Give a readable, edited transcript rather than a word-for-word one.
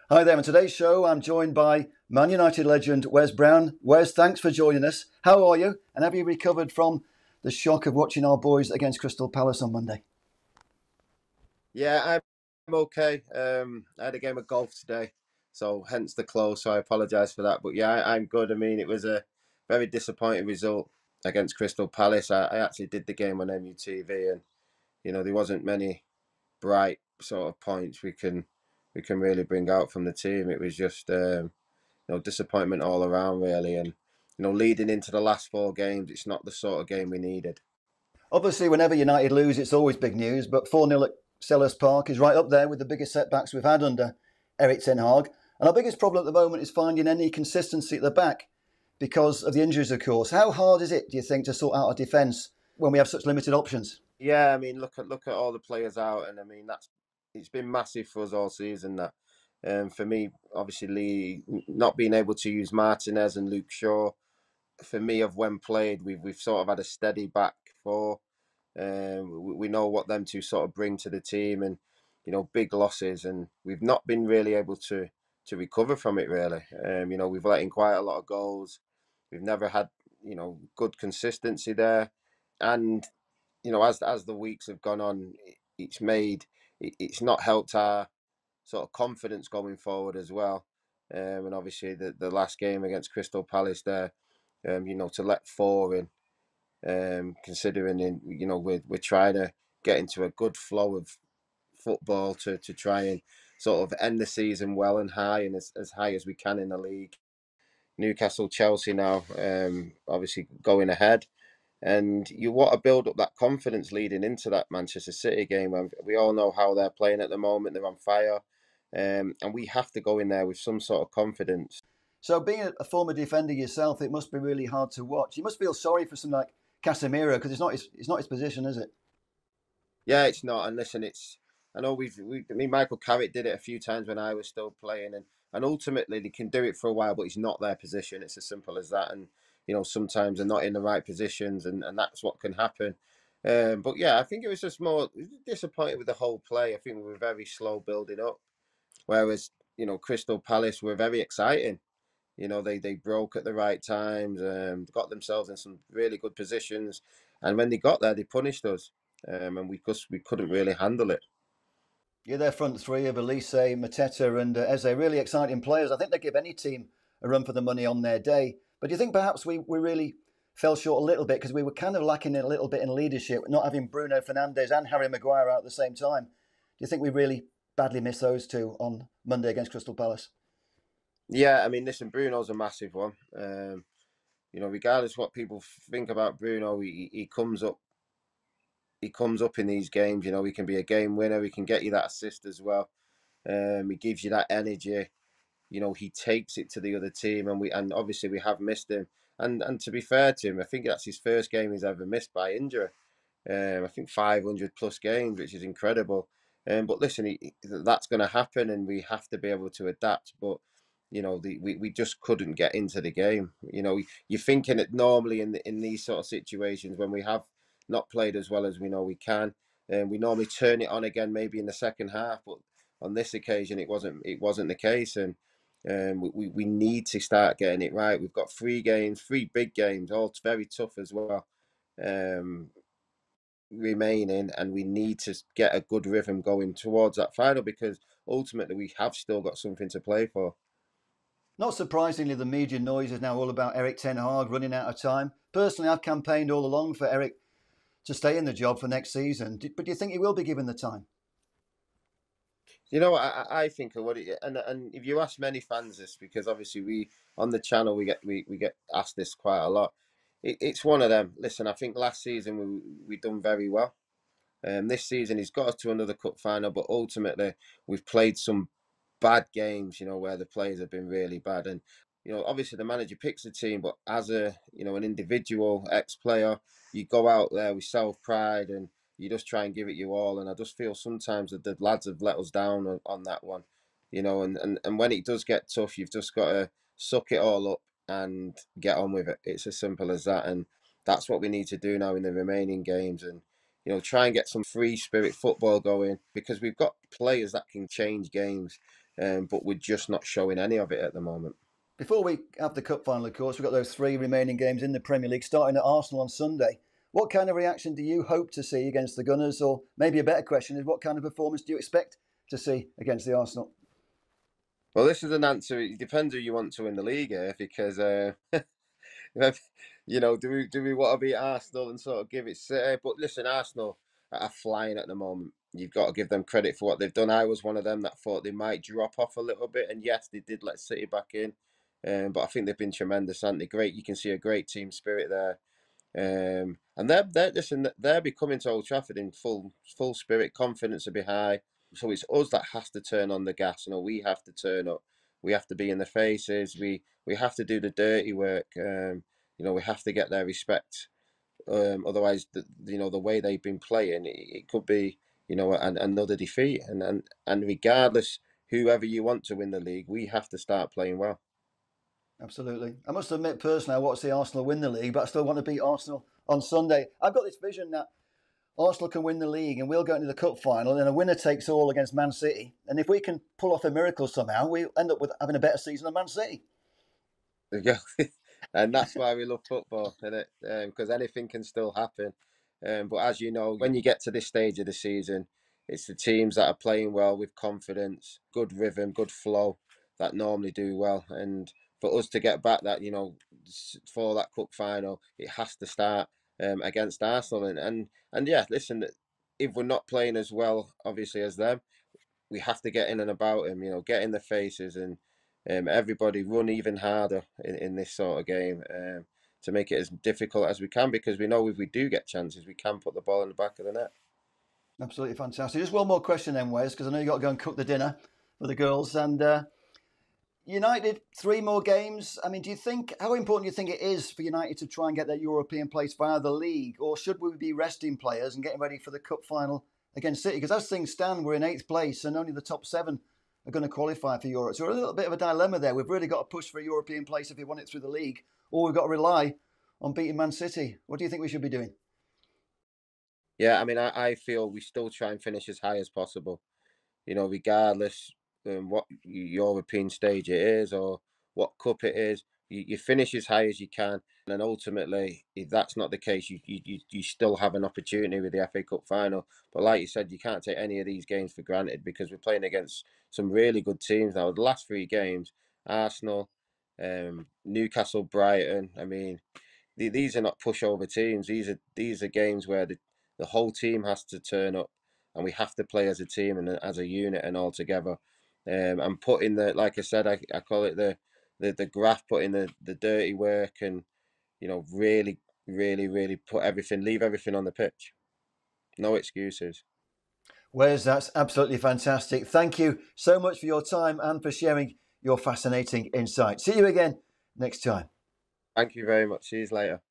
Hi there. On today's show, I'm joined by Man United legend Wes Brown. Wes, thanks for joining us. How are you? And have you recovered from the shock of watching our boys against Crystal Palace on Monday? Yeah, I'm okay. I had a game of golf today, so hence the close. So I apologise for that. But yeah, I'm good. I mean, it was a very disappointing result against Crystal Palace. I actually did the game on MUTV, and there wasn't many bright sort of points we can really bring out from the team. It was just disappointment all around really, and leading into the last four games, it's not the sort of game we needed. Obviously, whenever United lose, it's always big news, but 4-0 at Selhurst Park is right up there with the biggest setbacks we've had under Erik Ten Hag. And our biggest problem at the moment is finding any consistency at the back because of the injuries, of course. How hard is it, do you think, to sort out a defence when we have such limited options? Yeah, I mean, look at all the players out, and I mean it's been massive for us all season. That, for me, obviously, Lee not being able to use Martinez and Luke Shaw. For me, of when played, we've sort of had a steady back four. We know what them two sort of bring to the team, and big losses, and we've not been really able to recover from it. Really, we've let in quite a lot of goals. We've never had good consistency there, and as the weeks have gone on, it's not helped our sort of confidence going forward as well. And obviously the last game against Crystal Palace there, to let four in, considering we're trying to get into a good flow of football to try and sort of end the season well and high, and as high as we can in the league. Newcastle, Chelsea now, obviously going ahead. And you want to build up that confidence leading into that Manchester City game. When we all know how they're playing at the moment, they're on fire, and we have to go in there with some sort of confidence. So, being a former defender yourself, it must be really hard to watch. You must feel sorry for someone like Casemiro because it's not his position, is it? Yeah, it's not. And listen, I know I mean, Michael Carrick did it a few times when I was still playing, and ultimately they can do it for a while, but it's not their position. It's as simple as that. And sometimes they're not in the right positions, and that's what can happen. But yeah, I think it was just more disappointed with the whole play. I think we were very slow building up, whereas Crystal Palace were very exciting. They broke at the right times, got themselves in some really good positions, and when they got there, they punished us, and we couldn't really handle it. Yeah, their front three of Elise, Mateta, and Eze, really exciting players. I think they give any team a run for the money on their day. But do you think perhaps we really fell short a little bit because we were kind of lacking a little bit in leadership, not having Bruno Fernandes and Harry Maguire out at the same time? Do you think we really badly missed those two on Monday against Crystal Palace? Yeah, I mean, listen, Bruno's a massive one. Regardless what people think about Bruno, he comes up. He comes up in these games. He can be a game winner. He can get you that assist as well. He gives you that energy. He takes it to the other team, and obviously we have missed him. And to be fair to him, I think that's his first game he's ever missed by injury. I think 500 plus games, which is incredible. But listen, that's going to happen, and we have to be able to adapt. But we just couldn't get into the game. You're thinking it normally in these sort of situations when we have not played as well as we know we can, and we normally turn it on again maybe in the second half. But on this occasion, it wasn't the case, and we need to start getting it right. We've got three big games, all very tough as well. Um, Remaining, and we need to get a good rhythm going towards that final because ultimately we have still got something to play for. Not surprisingly, the media noise is now all about Erik Ten Hag running out of time. Personally, I've campaigned all along for Erik to stay in the job for next season. But do you think he will be given the time? I think of what it, and if you ask many fans this, because obviously we on the channel we get asked this quite a lot. It's one of them. Listen, I think last season we done very well. This season he's got us to another cup final, but ultimately we've played some bad games, where the players have been really bad. And, obviously the manager picks the team, but as an individual ex-player, you go out there with self-pride and you just try and give it your all. And I just feel sometimes that the lads have let us down on that one, and when it does get tough, you've just got to suck it all up and get on with it. It's as simple as that. And that's what we need to do now in the remaining games. And try and get some free spirit football going because we've got players that can change games. but we're just not showing any of it at the moment. Before we have the cup final, of course, we've got those 3 remaining games in the Premier League, starting at Arsenal on Sunday. What kind of reaction do you hope to see against the Gunners? Or maybe a better question is, what kind of performance do you expect to see against the Arsenal? Well, this is an answer. It depends who you want to win the league here, because do we want to beat Arsenal and sort of give it City? But listen, Arsenal are flying at the moment. You've got to give them credit for what they've done. I was one of them that thought they might drop off a little bit, and yes, they did let City back in. But I think they've been tremendous, aren't they? Great. You can see a great team spirit there. And they're becoming to Old Trafford in full spirit. Confidence will be high. So it's us that has to turn on the gas. We have to turn up. We have to be in the faces. We have to do the dirty work. We have to get their respect. Otherwise, the way they've been playing, it could be another defeat. And regardless, whoever you want to win the league, we have to start playing well. Absolutely. I must admit, personally, I want to see Arsenal win the league, but I still want to beat Arsenal on Sunday. I've got this vision that Arsenal can win the league and we'll go into the cup final and a winner takes all against Man City. And if we can pull off a miracle somehow, we'll end up with having a better season than Man City. And that's why we love football, isn't it? Because anything can still happen. But as you know, when you get to this stage of the season, it's the teams that are playing well with confidence, good rhythm, good flow, that normally do well. And for us to get back that, for that cup final, it has to start against Arsenal. And yeah, listen, if we're not playing as well, obviously, as them, we have to get in and about them, get in the faces, and everybody run even harder in this sort of game to make it as difficult as we can, because we know if we do get chances, we can put the ball in the back of the net. Absolutely fantastic. Just one more question then, Wes, because I know you've got to go and cook the dinner for the girls. And United, 3 more games. I mean, how important do you think it is for United to try and get that European place via the league? Or should we be resting players and getting ready for the cup final against City? Because as things stand, we're in 8th place and only the top 7 are going to qualify for Europe. So we're a little bit of a dilemma there. We've really got to push for a European place if we want it through the league, or we've got to rely on beating Man City. What do you think we should be doing? Yeah, I mean, I feel we still try and finish as high as possible, regardless what European stage it is or what cup it is. You finish as high as you can, and ultimately, if that's not the case, you still have an opportunity with the FA Cup final. But like you said, you can't take any of these games for granted, because we're playing against some really good teams now. The last 3 games, Arsenal, Newcastle, Brighton. I mean, these are not pushover teams. These are games where the whole team has to turn up, and we have to play as a team and as a unit and all together. And put in like I said, I call it the graft, put in the dirty work, and really, really, really leave everything on the pitch. No excuses. Wes, that's absolutely fantastic. Thank you so much for your time and for sharing your fascinating insight. See you again next time. Thank you very much. See you later.